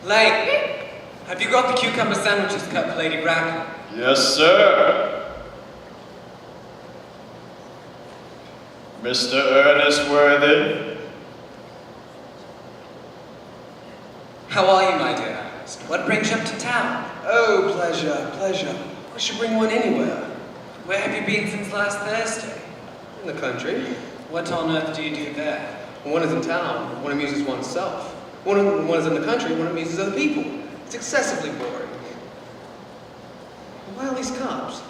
Lane, have you got the cucumber sandwiches cut for Lady Bracken? Yes, sir. Mr. Earnest Worthy. How are you, my dear Earnest? What brings you up to town? Oh, pleasure, pleasure. I should bring one anywhere. Where have you been since last Thursday? In the country. What on earth do you do there? One is in town, one amuses oneself. One is in the country, one amuses other people. It's excessively boring. Why all these cups?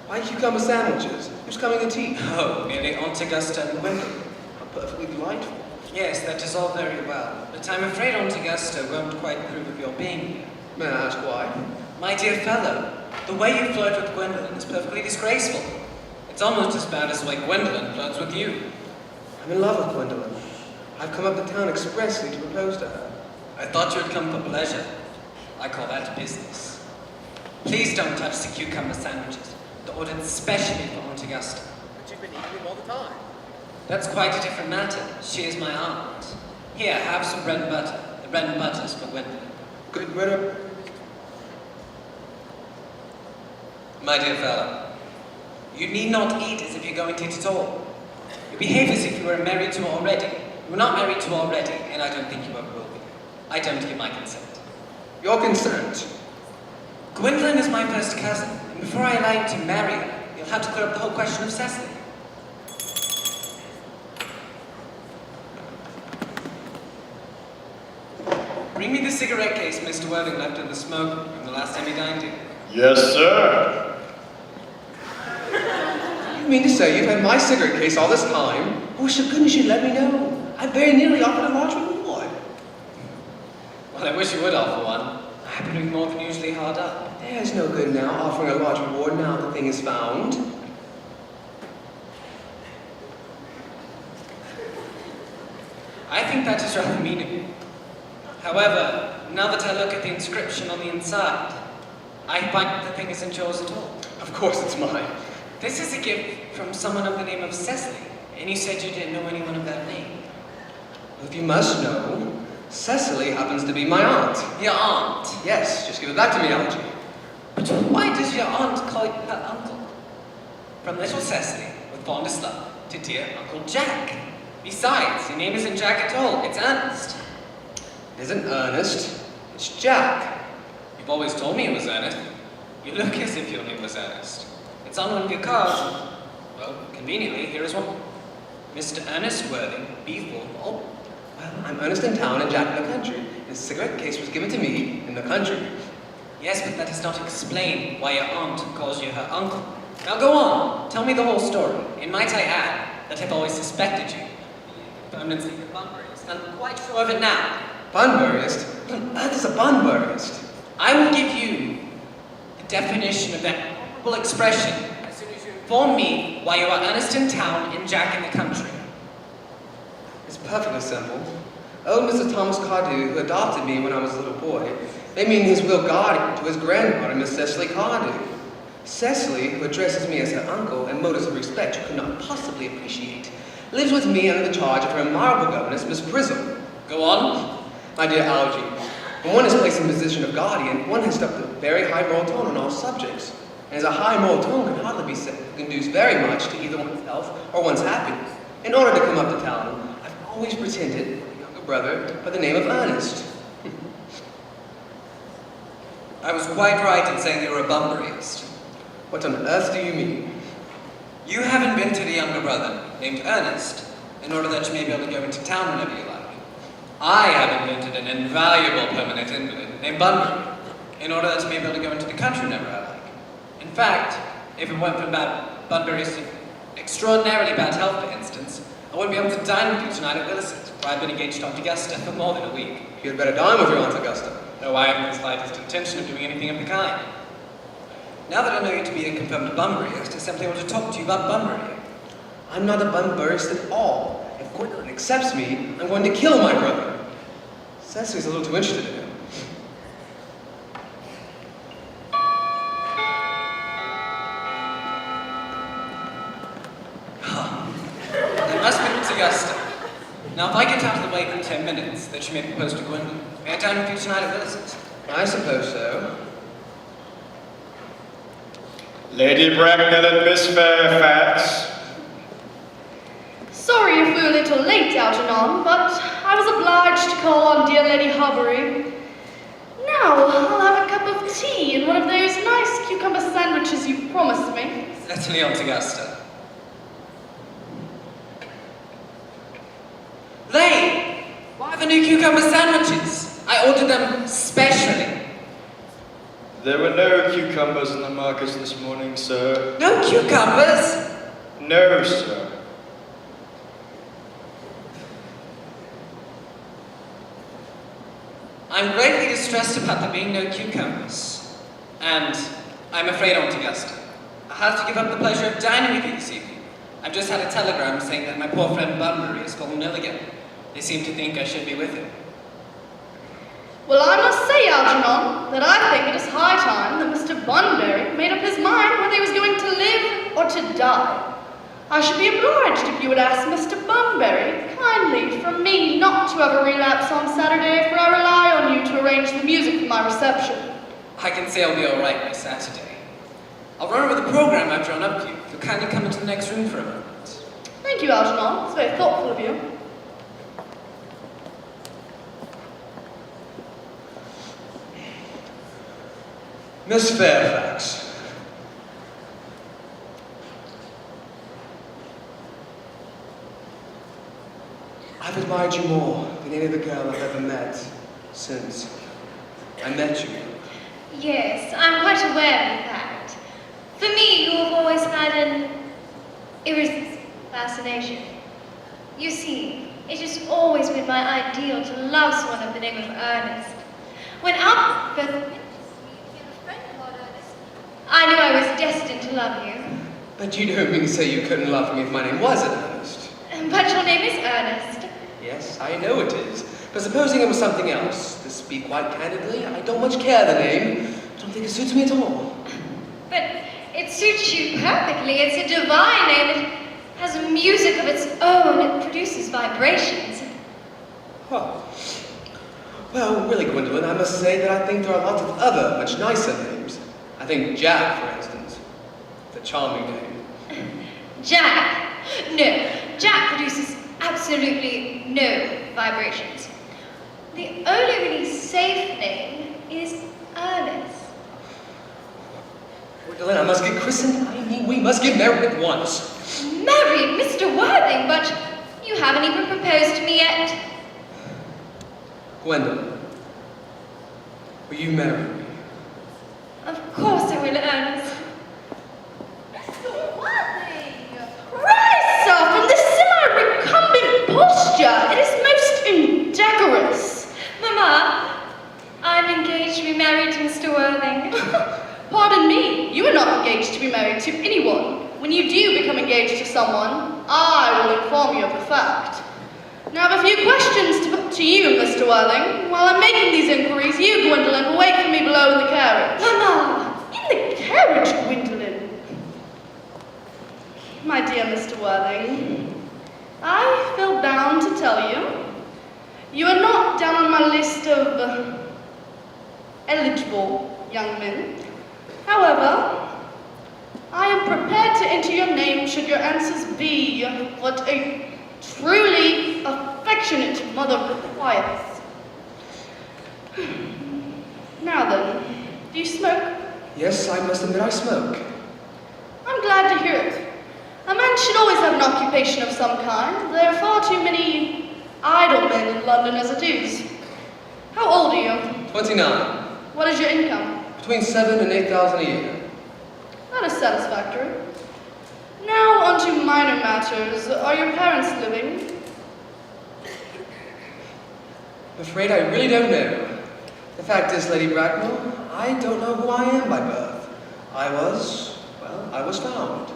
Why cucumber sandwiches? Who's coming to tea? Oh, merely Aunt Augusta and Gwendolyn. How perfectly delightful. Yes, that is all very well, but I'm afraid Aunt Augusta won't quite approve of your being here. May I ask why? My dear fellow, the way you flirt with Gwendolyn is perfectly disgraceful. It's almost as bad as the way Gwendolyn flirts with you. I'm in love with Gwendolyn. I've come up to town expressly to propose to her. I thought you had come for pleasure. I call that business. Please don't touch the cucumber sandwiches. They're ordered specially for Aunt Augusta. But you've been eating them all the time. That's quite a different matter. She is my aunt. Here, have some bread and butter. The bread and butter's for Gwendolyn. Good bread. My dear fellow, you need not eat as if you're going to eat at all. You behave as if you were married to already. You were not married to already, and I don't think you ever will be. I don't give my consent. Your consent? Gwendolyn is my first cousin, and before I allow you to marry her, you'll have to clear up the whole question of Cecily. Bring me the cigarette case Mr. Worthing left in the smoke room the last time he dined here. Yes, sir. You mean to say you've had my cigarette case all this time? I wish to goodness you'd let me know. I very nearly offered a large reward. Well, I wish you would offer one. I happen to be more than usually hard up. There's no good now offering a large reward now the thing is found. I think that is rather mean of you. However, now that I look at the inscription on the inside, I find that the thing isn't yours at all. Of course it's mine. This is a gift from someone of the name of Cecily, and you said you didn't know anyone of that name. Well, if you must know, Cecily happens to be my aunt. Your aunt? Yes, just give it back to me, Algie. But why does your aunt call you her uncle? From little Cecily, with fondest love, to dear Uncle Jack. Besides, your name isn't Jack at all, it's Earnest. It isn't Earnest, it's Jack. You've always told me it was Earnest. You look as if your name was Earnest. It's on one of your cards. Well, conveniently, here is one. Mr. Earnest Worthing, B4. Oh, well, I'm Earnest in town and Jack in the country. His cigarette case was given to me in the country. Yes, but that does not explain why your aunt calls you her uncle. Now go on, tell me the whole story. And might I add that I've always suspected you. Permanent secret Bunburyist, and I'm quite sure of it now. Bunburyist? What on earth is a Bunburyist? I will give you the definition of that horrible expression as soon as you inform me why you are Earnest in town and Jack in the country. It's perfectly simple. Old Mr. Thomas Cardew, who adopted me when I was a little boy, made me his will guardian to his grandmother, Miss Cecily Cardew. Cecily, who addresses me as her uncle in motives of respect you could not possibly appreciate, lives with me under the charge of her admirable governess, Miss Prism. Go on. My dear Algie, when one is placed in the position of guardian, one has to up a very high moral tone on all subjects. And as a high moral tone can hardly be said to conduce very much to either one's health or one's happiness. In order to come up to town, I've always pretended a younger brother by the name of Earnest. I was quite right in saying you were a Bunburyist. What on earth do you mean? You haven't been to the younger brother, named Earnest, in order that you may be able to go into town whenever you like. I have invented an invaluable permanent invalid named Bunbury, in order that you may be able to go into the country whenever I like. In fact, if it weren't for Bunbury's extraordinarily bad health, for instance, I wouldn't be able to dine with you tonight at Willis's, where I've been engaged to Aunt Augusta for more than a week. You'd better dine with your Aunt Augusta. No, I haven't the slightest intention of doing anything of the kind. Now that I know you to be a confirmed Bunburyist, I simply want to talk to you about Bunbury. I'm not a Bunburyist at all. If Gwendolyn accepts me, I'm going to kill my brother. Cecily's a little too interested in him. There must be Aunt Augusta. Now, if I get out of the way for 10 minutes, that she may propose to Gwendolyn. May I dine with you tonight at Willis's? I suppose so. Lady Bracknell and Miss Fairfax. Sorry if we're a little late, Algernon, but I was obliged to call on dear Lady Horbury. Now, I'll have a cup of tea and one of those nice cucumber sandwiches you promised me. Certainly, Aunt Augusta. Lane! Why the new cucumber sandwiches? I ordered them specially. There were no cucumbers in the markets this morning, sir. No cucumbers? No, sir. I'm greatly distressed about there being no cucumbers. And I'm afraid, Aunt Augusta, I have to give up the pleasure of dining with you this evening. I've just had a telegram saying that my poor friend Bunbury has fallen ill again. They seem to think I should be with him. Well, I must say, Algernon, that I think it is high time that Mr. Bunbury made up his mind whether he was going to live or to die. I should be obliged if you would ask Mr. Bunbury kindly from me not to have a relapse on Saturday, for I rely on you to arrange the music for my reception. I can say I'll be all right by Saturday. I'll run over the program I've drawn up for you. If you'll kindly come into the next room for a moment. Thank you, Algernon. It's very thoughtful of you. Miss Fairfax. I've admired you more than any other girl I've ever met since I met you. Yes, I'm quite aware of that. For me, you have always had an irresistible fascination. You see, it has always been my ideal to love someone of the name of Earnest. When Albert first mentioned me became a friend of Lord Earnest, I knew I was destined to love you. But you don't mean to say you couldn't love me if my name wasn't Earnest. But your name is Earnest. Yes, I know it is. But supposing it was something else, to speak quite candidly, I don't much care the name. I don't think it suits me at all. But it suits you perfectly. It's a divine name. It has a music of its own. It produces vibrations. Huh. Well, really, Gwendolyn, I must say that I think there are lots of other, much nicer names. I think Jack, for instance. It's a charming name. Jack. No, Jack produces absolutely no vibrations. The only really safe name is Earnest. Gwendolyn, I must get christened. I mean, we must get married at once. Married, Mr. Worthing, but you haven't even proposed to me yet. Gwendolyn, will you marry me? Of course I will, Ernest. Mr. Worthing! Rise up from this semi-recumbent posture. It is most indecorous. Mamma, I'm engaged to be married to Mr. Worthing. Pardon me, you are not engaged to be married to anyone. When you do become engaged to someone, I will inform you of the fact. Now, I have a few questions to put to you, Mr. Worthing. While I'm making these inquiries, you, Gwendolyn, will wait for me below in the carriage. Mamma! In the carriage, Gwendolyn? My dear Mr. Worthing, I feel bound to tell you, you are not down on my list of eligible young men. However, I am prepared to enter your name should your answers be what a truly affectionate mother requires. Now then, do you smoke? Yes, I must admit I smoke. I'm glad to hear it. A man should always have an occupation of some kind. There are far too many idle men in London as it is. How old are you? 29. What is your income? Between 7,000 and 8,000 a year. That is satisfactory. Now on to minor matters. Are your parents living? I'm afraid I really don't know. The fact is, Lady Bracknell, I don't know who I am by birth. I was found.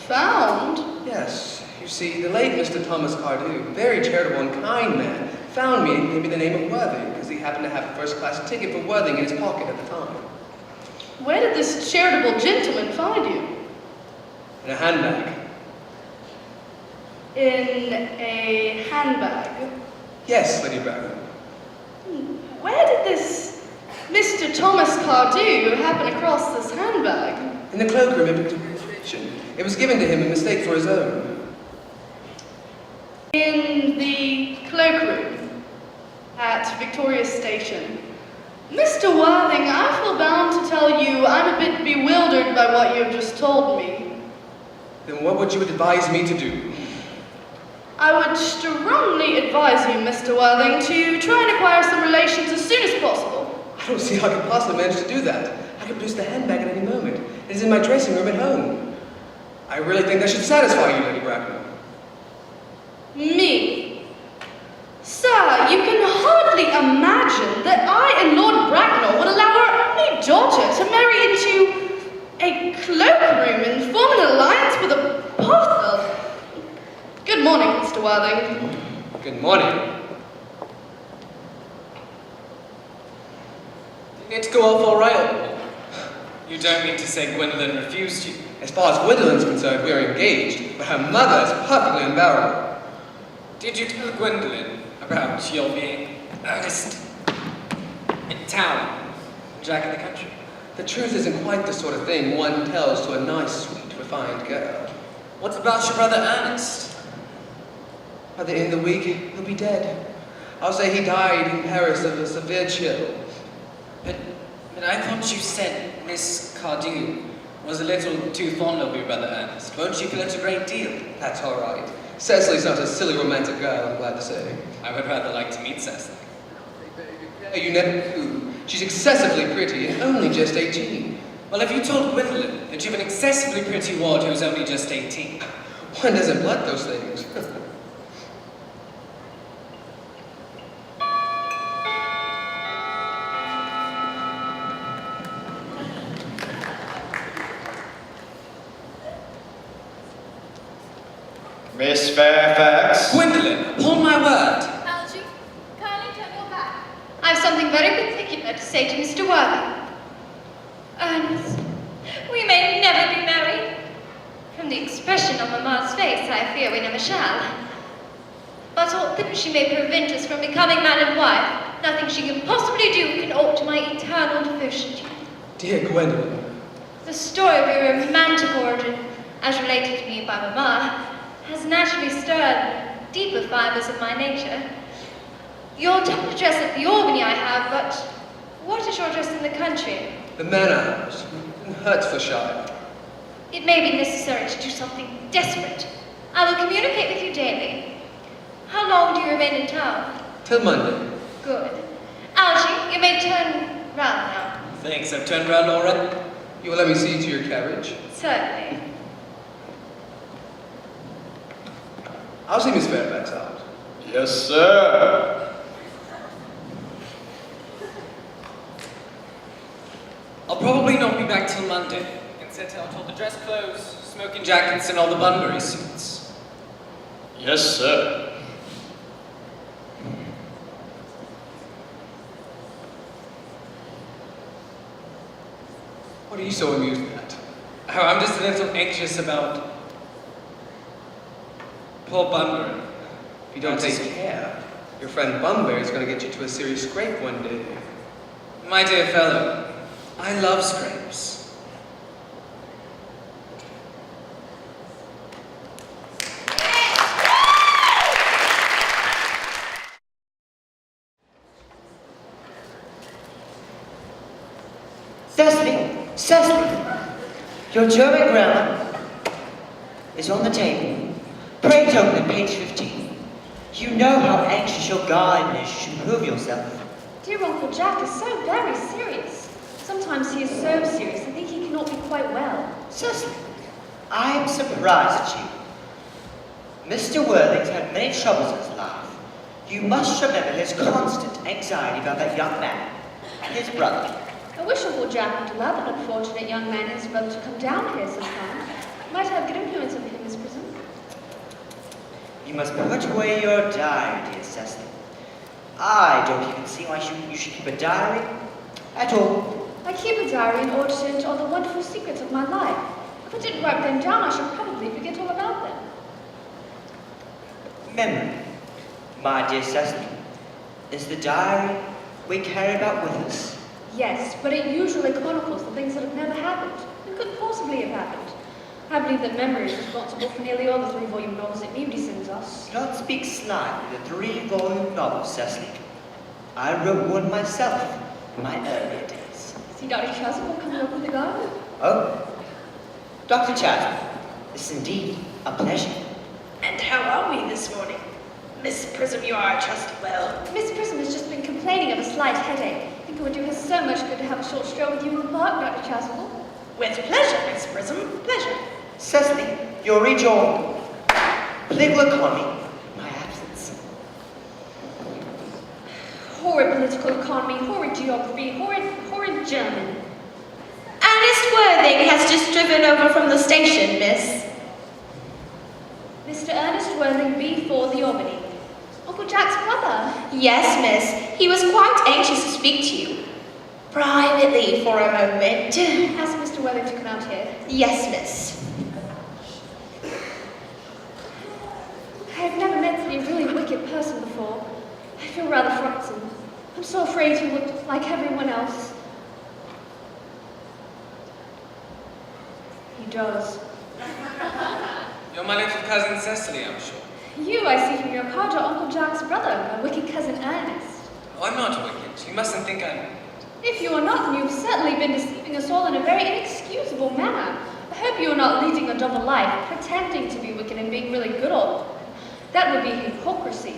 Found? Yes. You see, the late Mr. Thomas Cardew, very charitable and kind man, found me and gave me the name of Worthing, because he happened to have a first-class ticket for Worthing in his pocket at the time. Where did this charitable gentleman find you? In a handbag. In a handbag? Yes, Lady Bracknell. where did this Mr. Thomas Cardew happen across this handbag? In the cloakroom at Victoria Station. It was given to him in mistake for his own. In the cloakroom at Victoria Station. Mr. Worthing, I feel bound to tell you I'm a bit bewildered by what you have just told me. Then what would you advise me to do? I would strongly advise you, Mr. Worthing, to try and acquire some relations as soon as possible. I don't see how I could possibly manage to do that. I could produce the handbag at any moment. It is in my dressing room at home. I really think that should satisfy you, Lady Bracknell. Me? Sir, you can hardly imagine that I and Lord Bracknell would allow our only daughter to marry into a cloakroom and form an alliance with a parcel. Good morning, Mr. Worthing. Good morning. Didn't it go off all right, old boy? You don't mean to say Gwendolyn refused you? As far as Gwendolyn's concerned, we are engaged, but her mother is perfectly unbearable. Did you tell Gwendolyn about your being Earnest in town, Jack in the country? The truth isn't quite the sort of thing one tells to a nice, sweet, refined girl. What about your brother Earnest? By the end of the week, he'll be dead. I'll say he died in Paris of a severe chill. But I thought you said Miss Cardew was a little too fond of your brother Ernest. Won't you feel it a great deal? That's all right. Cecily's not a silly romantic girl, I'm glad to say. I would rather like to meet Cecily. You never do. She's excessively pretty and only just 18. Well, have you told Gwendolyn that you have an excessively pretty ward who's only just 18? One doesn't blunt those things. Miss Fairfax? Gwendolyn, upon my word! Algy, kindly turn your back. I've something very particular to say to Mr. Worthing. Ernest, we may never be married. From the expression on Mamma's face, I fear we never shall. But aught that she may prevent us from becoming man and wife, nothing she can possibly do can alter my eternal devotion to you. Dear Gwendolyn. The story of your romantic origin, as related to me by Mamma, has naturally stirred deeper fibers of my nature. Your type of dress at the Albany I have, but what is your dress in the country? The Manor House in Hertfordshire. It may be necessary to do something desperate. I will communicate with you daily. How long do you remain in town? Till Monday. Good. Algy, you may turn round now. Thanks, I've turned round already. You will let me see to your carriage? Certainly. I'll see Miss Fairfax out. Yes, sir. I'll probably not be back till Monday. And set out all the dress clothes, smoking jackets, and all the Bunbury suits. Yes, sir. What are you so amused at? Oh, I'm just a little anxious about poor Bunbury. If you don't take care, your friend Bunbury is going to get you to a serious scrape one day. My dear fellow, I love scrapes. Cecily, your German grammar is on the table. Pray open at page 15. You know how anxious your guide is to improve yourself. Dear Uncle Jack is so very serious. Sometimes he is so serious I think he cannot be quite well. Cecily, I am surprised at you. Mr. Worthing's had many troubles in his life. You must remember his constant anxiety about that young man and his brother. I wish Uncle Jack would allow that unfortunate young man and his brother to come down here sometime. Might have good influence over him in his prison. You must put away your diary, dear Cecily. I don't even see why you should keep a diary at all. I keep a diary in order to enter all the wonderful secrets of my life. If I didn't write them down, I should probably forget all about them. Memory, my dear Cecily, is the diary we carry about with us. Yes, but it usually chronicles the things that have never happened and couldn't possibly have happened. I believe that memory is responsible for nearly all the 3-volume novels that Moody sends us. Do not speak slightly of the 3-volume novel, Cecily. I wrote one myself in my earlier days. See Dr. Chasuble coming up in the garden? Oh, Dr. Chasman, it's indeed a pleasure. And how are we this morning? Miss Prism, you are, I trust, well. Miss Prism has just been complaining of a slight headache. I think it would do her so much good to have a short stroll with you in the park, Dr. Chasuble. With pleasure, Miss Prism, pleasure. Cecily, you're rejoined. Political economy, my absence. Horrid political economy, horrid geography, horrid German. Earnest Worthing has just driven over from the station, miss. Mr. Ernest Worthing, B4, the Albany. Uncle Jack's brother. Yes, miss. He was quite anxious to speak to you. Privately for a moment. Ask Mr. Worthing to come out here. Yes, miss. I have never met a really wicked person before. I feel rather frightened. I'm so afraid he looked like everyone else. He does. You're my little cousin Cecily, I'm sure. You, I see from your card, are Uncle Jack's brother, my wicked cousin Ernest. Oh, I'm not wicked. You mustn't think I'm... If you are not, then you've certainly been deceiving us all in a very inexcusable manner. I hope you are not leading a double life, pretending to be wicked and being really good all the time. That would be hypocrisy.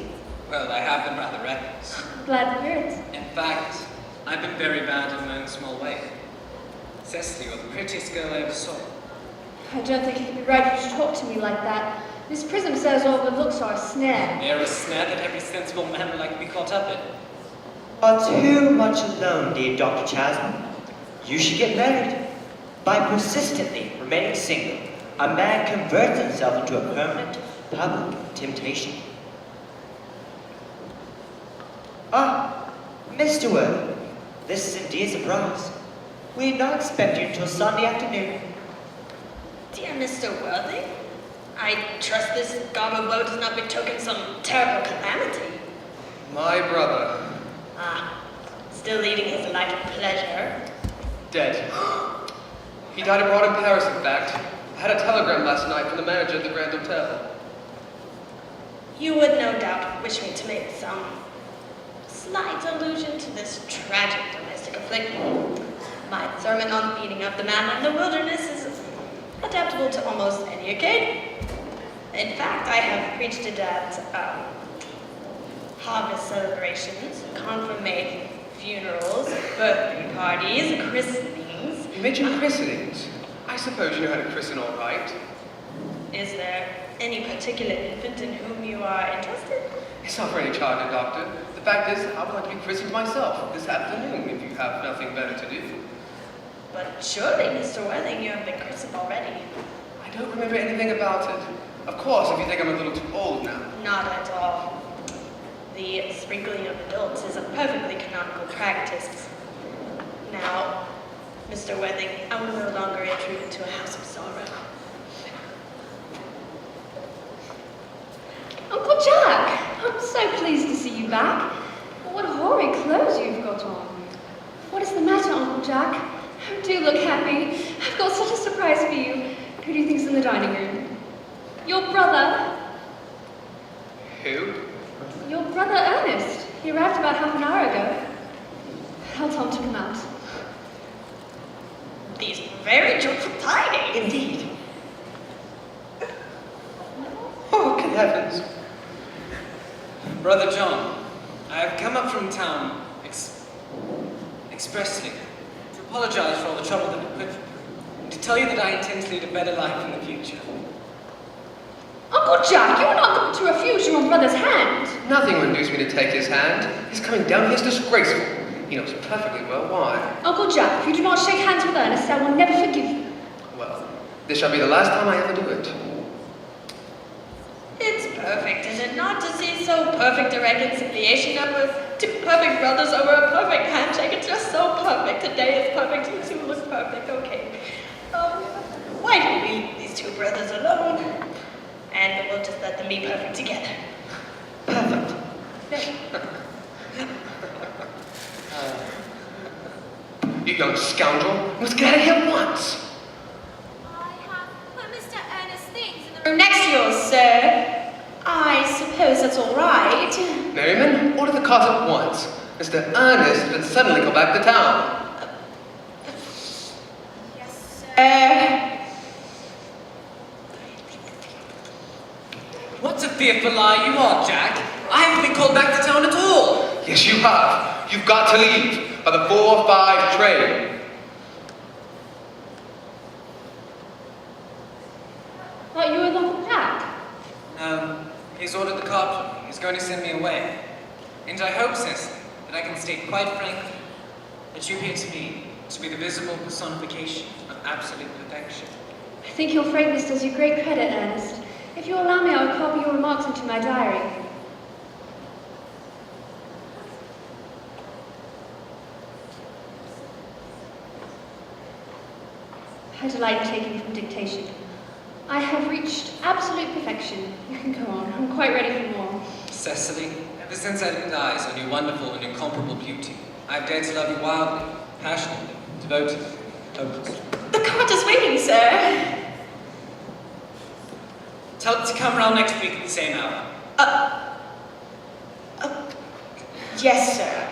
Well, I have been rather reckless. Glad to hear it. In fact, I've been very bad in my own small way. Cecily, you're the prettiest girl I ever saw. I don't think it would be right for you to talk to me like that. Miss Prism says all good looks are a snare. They're a snare that every sensible man would like to be caught up in. Are too much alone, dear Dr. Chasman. You should get married. By persistently remaining single, a man converts himself into a permanent public temptation. Ah, Mr. Worthing, this is indeed a surprise. We did not expect you until Sunday afternoon. Dear Mr. Worthing, I trust this garbo blow does not betoken some terrible calamity. My brother. Ah, still leading his life of pleasure. Dead. He died abroad in Paris, in fact. I had a telegram last night from the manager of the Grand Hotel. You would no doubt wish me to make some slight allusion to this tragic domestic affliction. My sermon on the meaning of the man in the wilderness is adaptable to almost any occasion. In fact, I have preached it at harvest celebrations, confirmation, funerals, birthday parties, christenings. You mentioned christenings. I suppose you know how to christen all right. Is there any particular infant in whom you are interested? It's not for any charge, Doctor. The fact is, I would like to be christened myself this afternoon if you have nothing better to do. But surely, Mr. Worthing, you have been christened already. I don't remember anything about it. Of course, if you think I'm a little too old now. Not at all. The sprinkling of adults is a perfectly canonical practice. Now, Mr. Worthing, I will no longer intrude into a house of sorrow. Uncle Jack! I'm so pleased to see you back. What horrid clothes you've got on. What is the matter, Uncle Jack? Oh, do look happy. I've got such a surprise for you. Who do you think's in the dining room? Your brother. Who? Your brother Ernest. He arrived about half an hour ago. I'll tell him to come out. These very joyful tidings. Indeed. Oh, good heavens. Brother John, I have come up from town expressly to apologize for all the trouble that I've put you through, and to tell you that I intend to lead a better life in the future. Uncle Jack, you are not going to refuse your own brother's hand. Nothing will induce me to take his hand. His coming down here is disgraceful. He knows perfectly well why. Uncle Jack, if you do not shake hands with Ernest, I will never forgive you. Well, this shall be the last time I ever do it. It's perfect, is it not, to see so perfect a reconciliation of two perfect brothers over a perfect handshake? It's just so perfect. Today is perfect. You two look perfect. Okay. Why don't we leave these two brothers alone? And we'll just let them be perfect together. Perfect. You young scoundrel. You must get out of here once. I have put Mr. Ernest's things in the room next to yours, sir. I suppose that's all right. Merriman, order the cart at once. Mr. Earnest has suddenly come back to town. Yes, sir. What a fearful lie you are, Jack. I haven't been called back to town at all. Yes, you have. You've got to leave by the 4:05 train. Aren't you with Uncle Jack? No, he's ordered the cart for me. He's going to send me away. And I hope, Cecily, that I can state quite frankly that you appear to me to be the visible personification of absolute perfection. I think your frankness does you great credit, Ernest. If you allow me, I will copy your remarks into my diary. I delight in taking from dictation. I have reached absolute perfection. You can go on. I'm quite ready for more. Cecily, ever since I laid eyes on your wonderful and incomparable beauty, I've dared to love you wildly, passionately, devotedly, hopelessly. The cart is waiting, sir. Tell it to come round next week at the same hour. Yes, sir.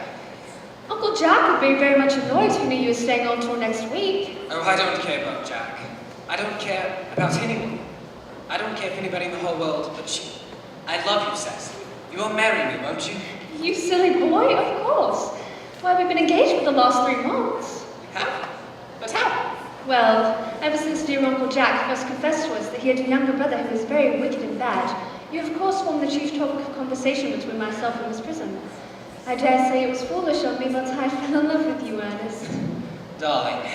Uncle Jack would be very much annoyed if he knew you were staying on till next week. Oh, I don't care about Jack. I don't care about anyone. I don't care for anybody in the whole world but you. I love you, Cecily. You will marry me, won't you? You silly boy, of course. Why, we've been engaged for the last 3 months. How? But how? Well, ever since dear Uncle Jack first confessed to us that he had a younger brother who was very wicked and bad, you of course formed the chief topic of conversation between myself and Miss Prism. I dare say it was foolish of me, but I fell in love with you, Ernest. Darling.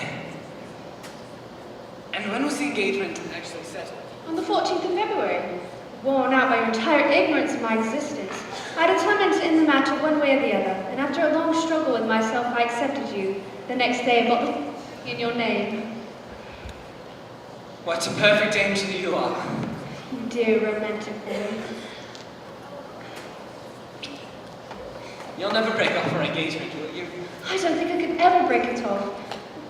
And when was the engagement actually settled? On the 14th of February, worn out by your entire ignorance of my existence, I determined to end the matter one way or the other, and after a long struggle with myself, I accepted you. The next day, I got the in your name. What a perfect angel you are. You dear romantic boy. You'll never break off our engagement, will you? I don't think I could ever break it off.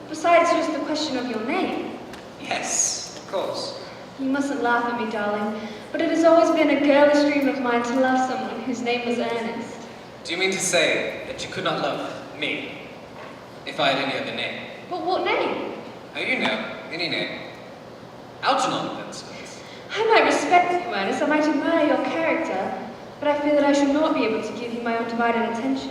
Besides, just the question of your name. Yes, of course. You mustn't laugh at me, darling, but it has always been a girlish dream of mine to love someone whose name was Earnest. Do you mean to say that you could not love me if I had any other name? But what name? Oh, you know, any name. Algernon, for instance. I might respect you, Ernest, I might admire your character, but I fear that I should not be able to give you my undivided attention.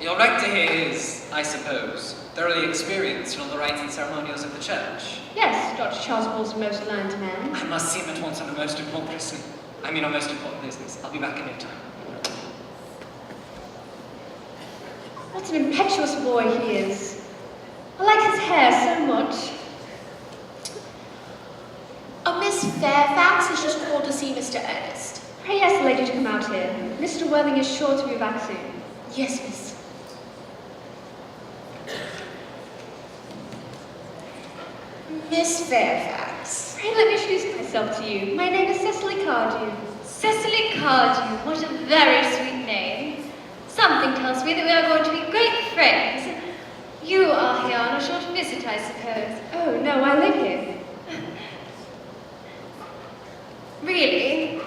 Your rector here is, I suppose, thoroughly experienced in all the rites and ceremonials of the church. Yes, Dr. Charles Ball's a most learned man. I must see him at once on a most important business. On most important business. I'll be back in no time. What an impetuous boy he is. I like his hair so much. Miss Fairfax has just called to see Mr. Earnest. Pray ask the lady to come out here. Mr. Worthing is sure to be back soon. Yes, miss. Miss Fairfax. Pray let me introduce myself to you. My name is Cecily Cardew. Cecily Cardew, what a very sweet name. Something tells me that we are going to be great friends. You are here on a short visit, I suppose. Oh, no, I live here. Really?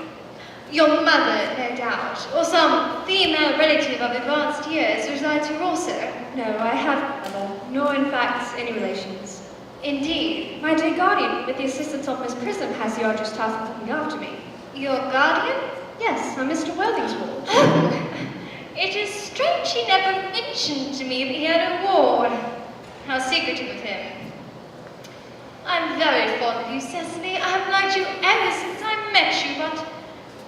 Your mother, no doubt, or some female relative of advanced years resides here also. No, I have no mother, nor in fact any relations. Indeed. My dear guardian, with the assistance of Miss Prism, has the arduous task of looking after me. Your guardian? Yes, I'm Mr. Worthing's ward. Oh, it is strange he never mentioned to me that he had a ward. How secretive of him. I'm very fond of you, Cecily. I have liked you ever since I met you, but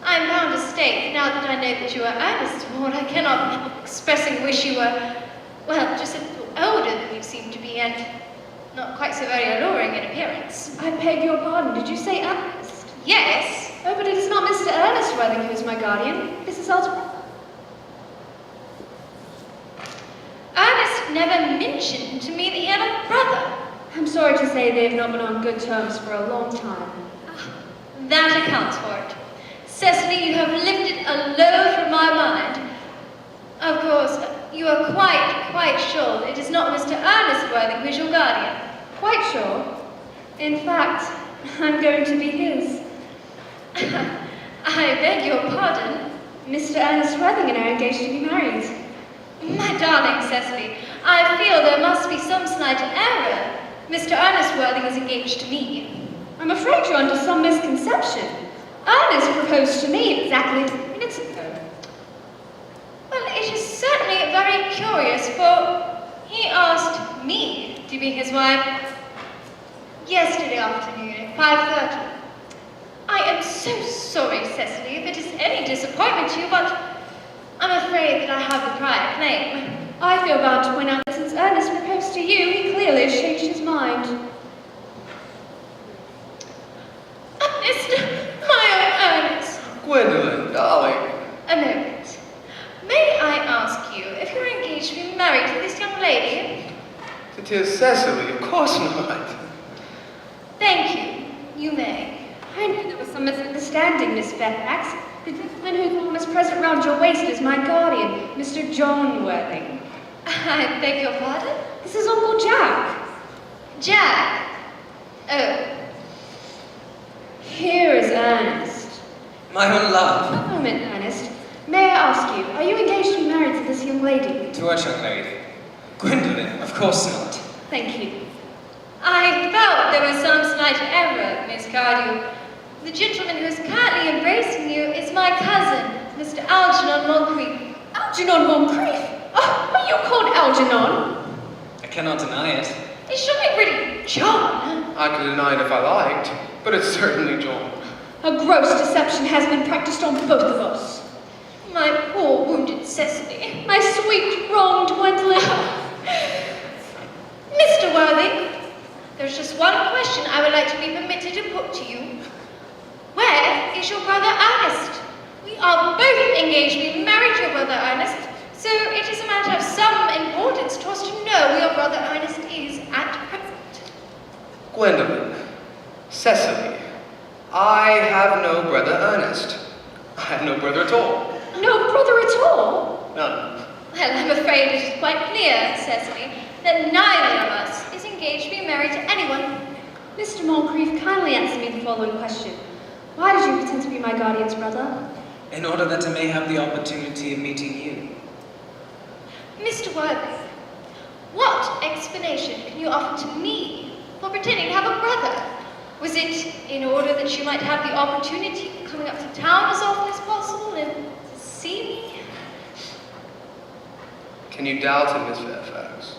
I'm bound to state, now that I know that you are Ernest's ward, I cannot help expressing a wish you were, well, just a little older than you seem to be, and not quite so very alluring in appearance. I beg your pardon, did you say Ernest? Yes. Oh, but it is not Mr. Earnest Worthing who is my guardian. This is Algernon. Ernest never mentioned to me that he had a brother. I'm sorry to say they have not been on good terms for a long time. That accounts for it. Cecily, you have lifted a load from my mind. Of course, you are quite sure it is not Mr. Ernest Worthing who is your guardian? Quite sure. In fact, I'm going to be his. I beg your pardon. Mr. Ernest Worthing and I are engaged to be married. My darling Cecily, I feel there must be some slight error. Mr. Ernest Worthing is engaged to me. I'm afraid you're under some misconception. Ernest proposed to me exactly 3 minutes ago. Well, it is certainly very curious, for he asked me to be his wife yesterday afternoon at 5:30. I am so sorry, Cecily, if it is any disappointment to you, but I'm afraid that I have the prior claim. I feel bound to point out that since Ernest proposed to you, he clearly has changed his mind. Ernest, my own Ernest. Gwendolyn, darling. A moment. May I ask you if you're engaged to be married to this young lady? To dear Cecily, of course not. Thank you. You may. I knew there was some misunderstanding, Miss Fairfax. The gentleman who was present round your waist is my guardian, Mr. John Worthing. I beg your pardon? This is Uncle Jack. Jack. Oh. Here is Ernest. My own love. A moment, Ernest. May I ask you, are you engaged to be married to this young lady? To what young lady? Gwendolyn, of course not. Thank you. I felt there was some slight error, Miss Cardew. The gentleman who is currently embracing you is my cousin, Mr. Algernon Moncrief. Algernon Moncrief? Oh, are you called Algernon? I cannot deny it. It should be really John. I could deny it if I liked, but it's certainly John. A gross deception has been practiced on both of us. My poor wounded Cecily. My sweet, wronged Gwendolyn. Mr. Worthing, there's just one question I would like to be permitted to put to you. Where is your brother Ernest? We are both engaged to be married to your brother Ernest, so it is a matter of some importance to us to know where your brother Ernest is at present. Gwendolyn, Cecily, I have no brother Ernest. I have no brother at all. No brother at all? None. Well, I'm afraid it is quite clear, Cecily, that neither of us is engaged to be married to anyone. Mr. Moncrief, kindly answer me the following question. Why did you pretend to be my guardian's brother? In order that I may have the opportunity of meeting you. Mr. Worthing, what explanation can you offer to me for pretending to have a brother? Was it in order that you might have the opportunity of coming up to town as often as possible and to see me? Can you doubt it, Miss Fairfax?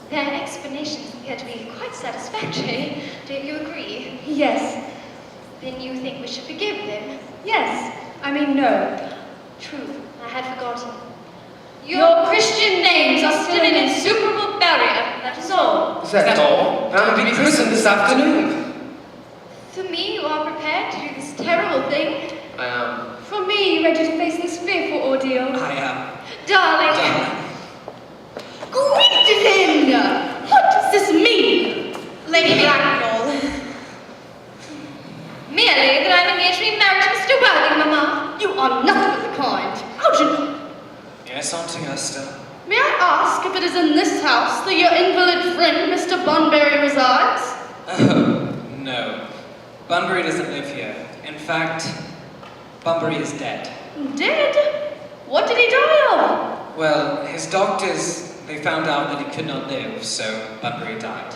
Their explanations appear to be quite satisfactory. Don't you agree? Yes. Then you think we should forgive them? Yes. I mean, no. True, I had forgotten. Your Christian names are still an insuperable barrier, that is all. Is that all? I'm to be christened this afternoon. For me, you are prepared to do this terrible thing? I am. For me, you ready to face this fearful ordeal? I am. Darling. Darling. Gwendolyn! What does this mean? Lady Blacknall. Merely that I'm engaged to be married to Mr. Worthing, Mamma. You are nothing of the kind. Algernon, Yes, Aunt Augusta. may I ask if it is in this house that your invalid friend, Mr. Bunbury, resides? Oh, no. Bunbury doesn't live here. In fact, Bunbury is dead. Dead? What did he die of? Well, his doctors, they found out that he could not live, so Bunbury died.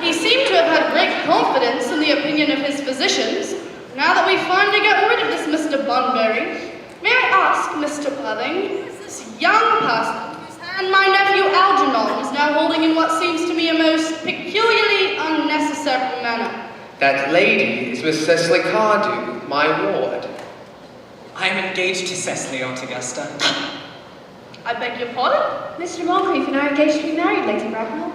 He seemed to have had great confidence in the opinion of his physicians. Now that we've finally gotten rid of this Mr. Bunbury, may I ask, Mr. Worthing, who is this young person whose hand my nephew Algernon is now holding in what seems to me a most peculiarly unnecessary manner? That lady is Miss Cecily Cardew, my ward. I am engaged to Cecily, Aunt Augusta. I beg your pardon? Mr. Moncrief and I are engaged to be married, Lady Bracknell.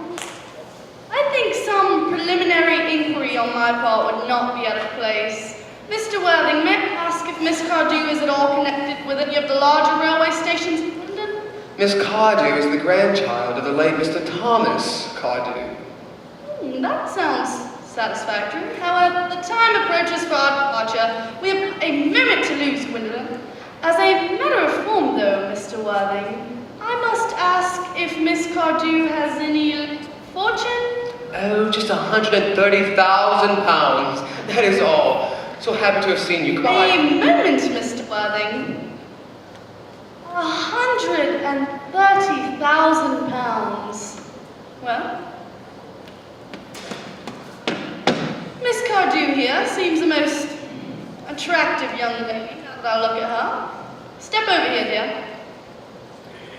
I think some preliminary inquiry on my part would not be out of place. Mr. Worthing, may I ask if Miss Cardew is at all connected with any of the larger railway stations in London? Miss Cardew is the grandchild of the late Mr. Thomas Cardew. That sounds Satisfactory. However, the time approaches for our departure. We have a moment to lose, Gwendolyn. As a matter of form, though, Mr. Worthing, I must ask if Miss Cardew has any fortune? Oh, just 130,000 pounds. That is all. So happy to have seen you. Goodbye. A moment, Mr. Worthing. 130,000 pounds. Well, Miss Cardew here seems a most attractive young lady, now that I look at her. Step over here, dear.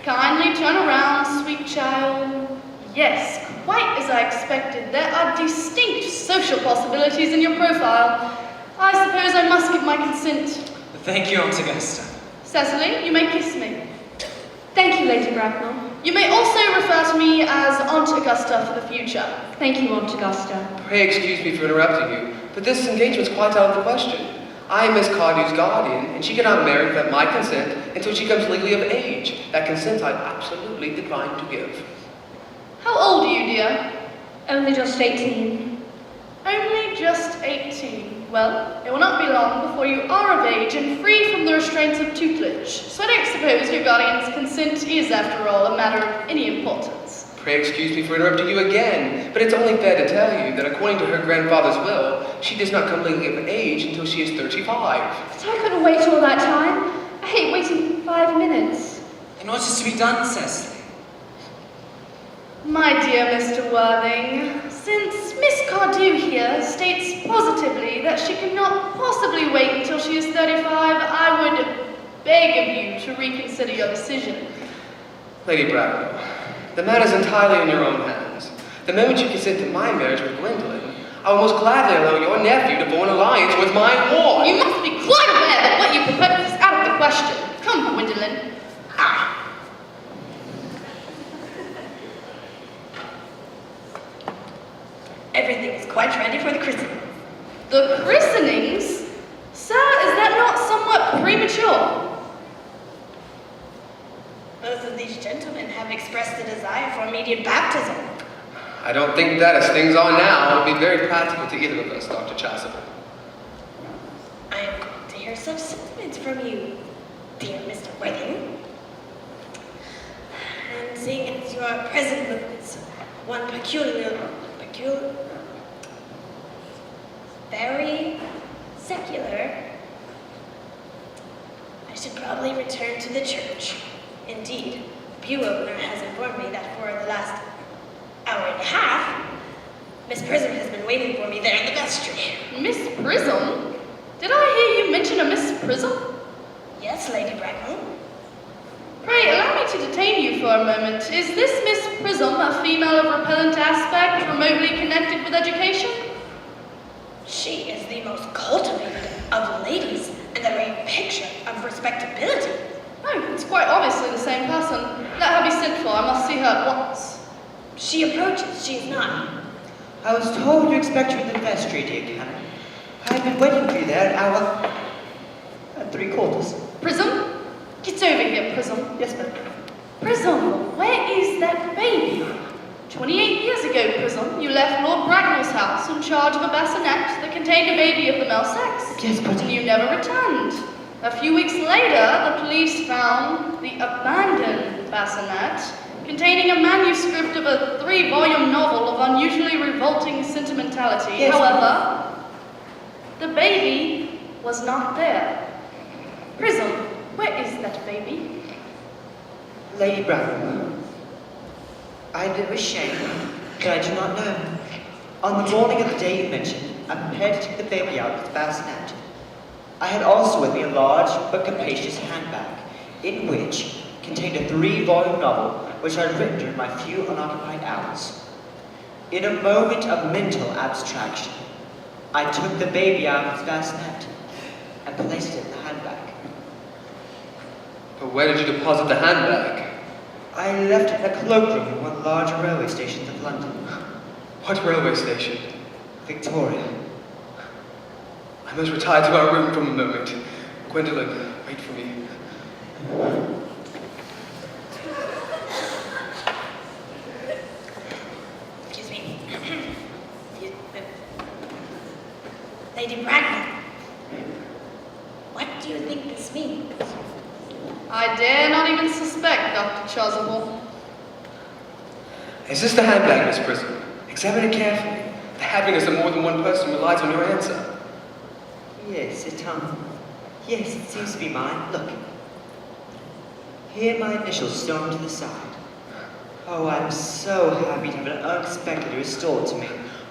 Kindly turn around, sweet child. Yes, quite as I expected. There are distinct social possibilities in your profile. I suppose I must give my consent. Thank you, Aunt Augusta. Cecily, you may kiss me. Thank you, Lady Bracknell. You may also refer to me as Aunt Augusta for the future. Thank you, Aunt Augusta. Pray excuse me for interrupting you, but this engagement's quite out of the question. I am Miss Cardew's guardian, and she cannot marry without my consent until she comes legally of age. That consent I absolutely decline to give. How old are you, dear? Only just 18. Only just 18. Well, it will not be long before you are of age and free from the restraints of tutelage. So I don't suppose your guardian's consent is, after all, a matter of any importance. Pray excuse me for interrupting you again, but it's only fair to tell you that according to her grandfather's will, she does not come legally of age until she is 35. But I couldn't wait all that time. I hate waiting 5 minutes. And what is to be done, Cecily? My dear Mr. Worthing, since Miss Cardew here states positively that she cannot possibly wait until she is 35, I would beg of you to reconsider your decision. Lady Bracknell, the matter is entirely in your own hands. The moment you consent to my marriage with Gwendolyn, I will most gladly allow your nephew to form an alliance with my ward. You must be quite aware that what you propose is out of the question. Come, Gwendolyn. Everything is quite ready for the christening. The christenings? Sir, is that not somewhat premature? Both of these gentlemen have expressed a desire for immediate baptism. I don't think that, as things are now, would be very practical to either of us, Dr. Chasuble. I am glad to hear such sentiments from you, dear Mr. Worthing. And seeing as you are present with this one very secular, I should probably return to the church. Indeed, the pew opener has informed me that for the last hour and a half, Miss Prism has been waiting for me there in the vestry. Miss Prism? Did I hear you mention a Miss Prism? Yes, Lady Bracknell. Pray, allow me to detain you for a moment. Is this Miss Prism a female of repellent aspect, remotely connected with education? She is the most cultivated of ladies and the very picture of respectability. Oh, it's quite obviously the same person. Let her be sent for. I must see her at once. She approaches. She is not. I was told you expect her in the vestry, dear Canon. I've been waiting for you there at hour... at 3/4. Prism? Get over here, Prism. Yes, ma'am. Prism, where is that baby? 28 years ago, Prism, you left Lord Bracknell's house in charge of a bassinet that contained a baby of the male sex. Yes, but... And you never returned. A few weeks later, the police found the abandoned bassinet containing a manuscript of a 3-volume novel of unusually revolting sentimentality. Yes. However, the baby was not there. Prism, where is that baby? Lady Bracknell, I am ashamed that I do not know. On the morning of the day you mentioned, I prepared to take the baby out of the bassinet. I had also with me a large but capacious handbag, in which contained a 3-volume novel which I had written during my few unoccupied hours. In a moment of mental abstraction, I took the baby out of the bassinet and placed it in the handbag. But where did you deposit the handbag? I left it in a cloakroom in one of the larger railway stations of London. What railway station? Victoria. I must retire to our room for a moment. Gwendolyn, wait for me. Excuse me. Lady Bracknell, what do you think this means? I dare not even suspect, Dr. Chasuble. Is this the handbag, Miss Prism? Examine it carefully. The happiness of more than one person relies on your answer. Yes, yes, it seems to be mine. Look. Here my initials sewn to the side. Oh, I'm so happy to have it unexpectedly restored to me.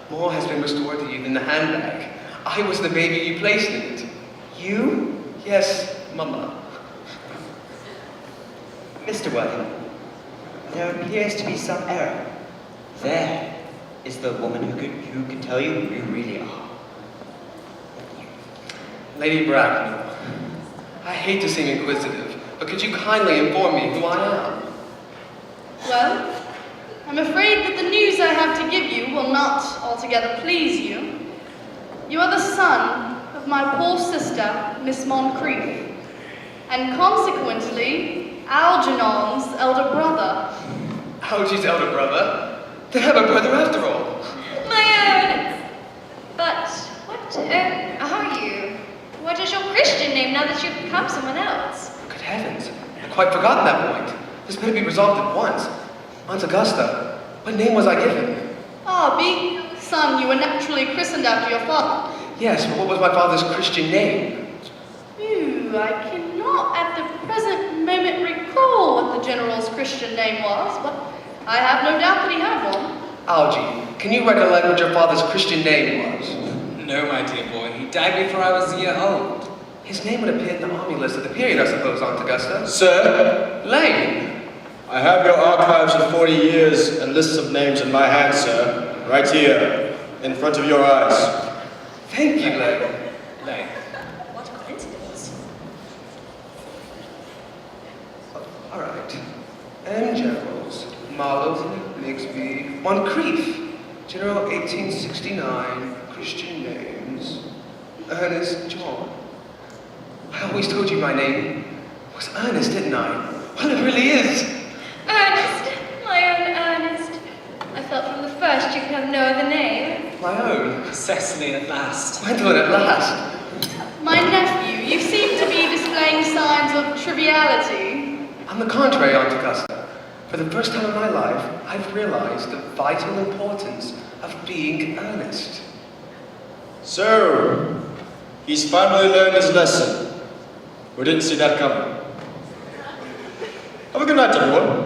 More has been restored to you than the handbag. I was the baby you placed in it. You? Yes, Mama. Mr. Worthing, there appears to be some error. There is the woman who can tell you who you really are. Lady Bracknell, I hate to seem inquisitive, but could you kindly inform me who I am? Well, I'm afraid that the news I have to give you will not altogether please you. You are the son of my poor sister, Miss Moncrief, and consequently, Algernon's elder brother. Algy's elder brother? They have a brother after all. My own! But what are you? What is your Christian name now that you've become someone else? Good heavens, I'd quite forgotten that point. This better be resolved at once. Aunt Augusta, what name was I given? Being son, you were naturally christened after your father. Yes, but what was my father's Christian name? I cannot at the present moment recall what the general's Christian name was, but I have no doubt that he had one. Algy, can you recollect what your father's Christian name was? No, my dear boy. He died before I was a year old. His name would appear in the army list of the period, I suppose, Aunt Augusta. Sir, Lane! I have your archives of 40 years and lists of names in my hand, sir. Right here, in front of your eyes. Thank you, Lane. Lane. What a coincidence. All right. M. Generals, Marlowe, Migsby, Moncrief, General 1869, Christian names, Ernest John. I always told you my name was Ernest, didn't I? Well, it really is. Ernest, my own Ernest. I felt from the first you could have no other name. My own. Cecily at last. Gwendolyn at last. My nephew, you seem to be displaying signs of triviality. On the contrary, Aunt Augusta, for the first time in my life, I've realized the vital importance of being earnest. So, he's finally learned his lesson. We didn't see that coming. Have a good night, everyone.